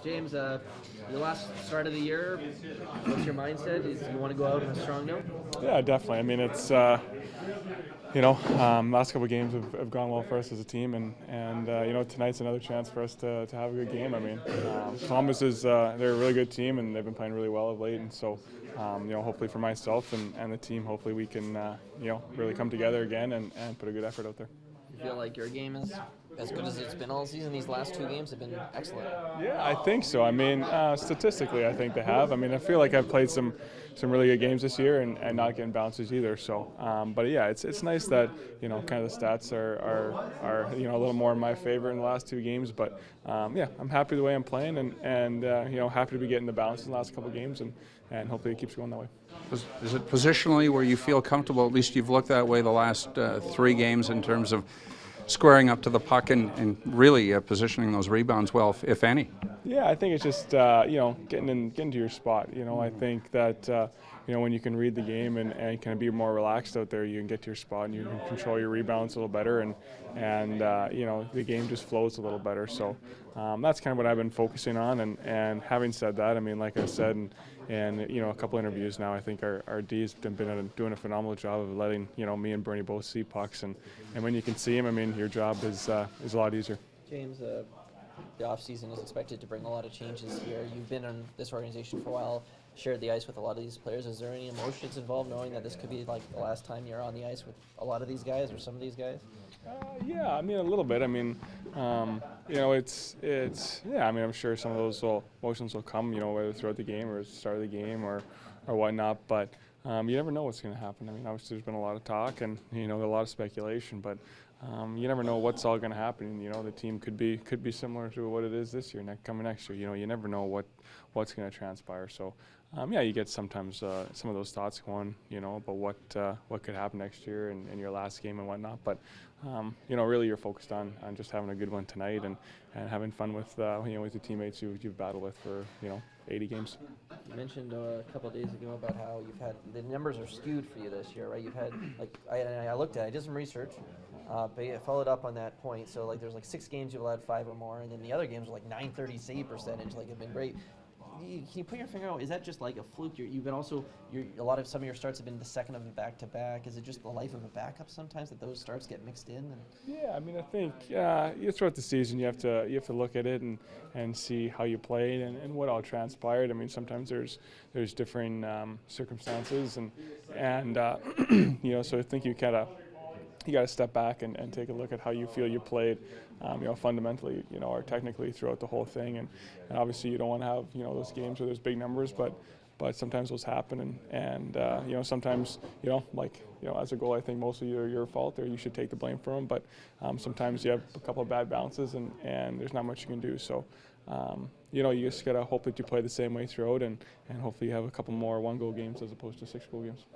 James, your last start of the year, what's your mindset? Is you want to go out on a strong note? Yeah, definitely. I mean, it's last couple of games have gone well for us as a team, and tonight's another chance for us to have a good game. I mean, Columbus is they're a really good team, and they've been playing really well of late, and so hopefully for myself and the team, hopefully we can really come together again and put a good effort out there. You feel like your game is as good as it's been all season? These last two games have been excellent. Yeah, I think so. I mean, statistically, I think they have. I mean, I feel like I've played some really good games this year and not getting bounces either. So, but yeah, it's nice that kind of the stats are a little more in my favor in the last two games. But yeah, I'm happy the way I'm playing and happy to be getting the bounces in the last couple of games and hopefully it keeps going that way. Is it positionally where you feel comfortable? At least you've looked that way the last three games in terms of squaring up to the puck and really positioning those rebounds well, if any. Yeah, I think it's just getting into your spot. I think that when you can read the game and kind of be more relaxed out there, you can get to your spot and you can control your rebounds a little better, and the game just flows a little better. So that's kind of what I've been focusing on. And having said that, I mean, like I said, and a couple interviews now, I think our D's been doing a phenomenal job of letting me and Bernie both see pucks, and when you can see them, I mean, your job is a lot easier. James, the offseason is expected to bring a lot of changes here. You've been in this organization for a while, shared the ice with a lot of these players. Is there any emotions involved knowing that this could be like the last time you're on the ice with a lot of these guys or some of these guys? Yeah, I mean, a little bit. I mean, it's yeah. I mean, I'm sure some of those emotions will come, whether throughout the game or at the start of the game or whatnot. But you never know what's going to happen. I mean, obviously there's been a lot of talk and a lot of speculation, but you never know what's all going to happen. The team could be similar to what it is this year, coming next year. You never know what's going to transpire. So yeah, you get sometimes some of those thoughts going, about what could happen next year in your last game and whatnot. But really you're focused on just having a good one tonight and having fun with with the teammates you've battled with for 80 games. You mentioned a couple of days ago about how you've had the numbers are skewed for you this year, right? You've had I looked at it, I did some research, but I followed up on that point. So there's 6 games you've allowed 5 or more, and then the other games are .930 save percentage, have been great. Can you put your finger out? Is that just like a fluke? You've been also some of your starts have been the second of a back-to-back. Is it just the life of a backup sometimes that those starts get mixed in? Yeah, I mean, I think throughout the season you have to look at it and see how you played and what all transpired. I mean, sometimes there's differing circumstances and so I think you got to step back and take a look at how you feel you played, fundamentally, or technically throughout the whole thing. And obviously you don't want to have, those games where there's big numbers, but sometimes those happen. And sometimes, as a goal, I think mostly your fault or you should take the blame for them. But sometimes you have a couple of bad bounces and there's not much you can do. So, you just got to hope that you play the same way throughout and hopefully you have a couple more 1-goal games as opposed to 6-goal games.